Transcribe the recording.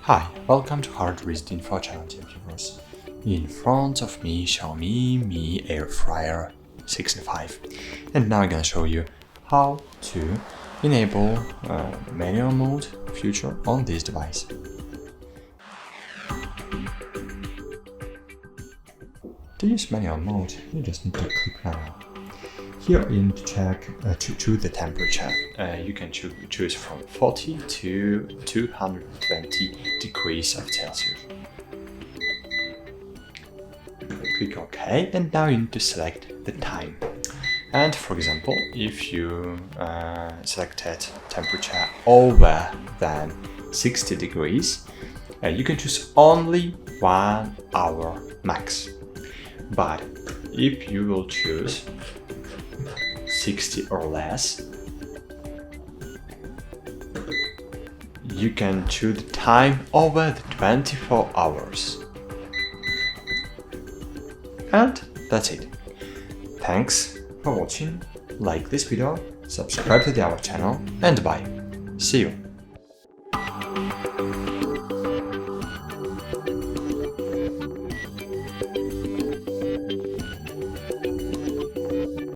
Hi, welcome to Hard Reset Info channel, dear viewers. In front of me, Xiaomi Mi Airfryer 6.5, and now I'm gonna show you how to enable manual mode feature on this device. To use manual mode, you just need to click manual. Here you need to check to choose the temperature. You can choose from 40 to 220 degrees of Celsius. Click OK, and now you need to select the time. And for example, if you selected temperature over than 60 degrees, you can choose only 1 hour max. But if you will choose 60 or less, you can choose the time over the 24 hours. And that's it. Thanks for watching, like this video, subscribe to our channel, and bye. See you.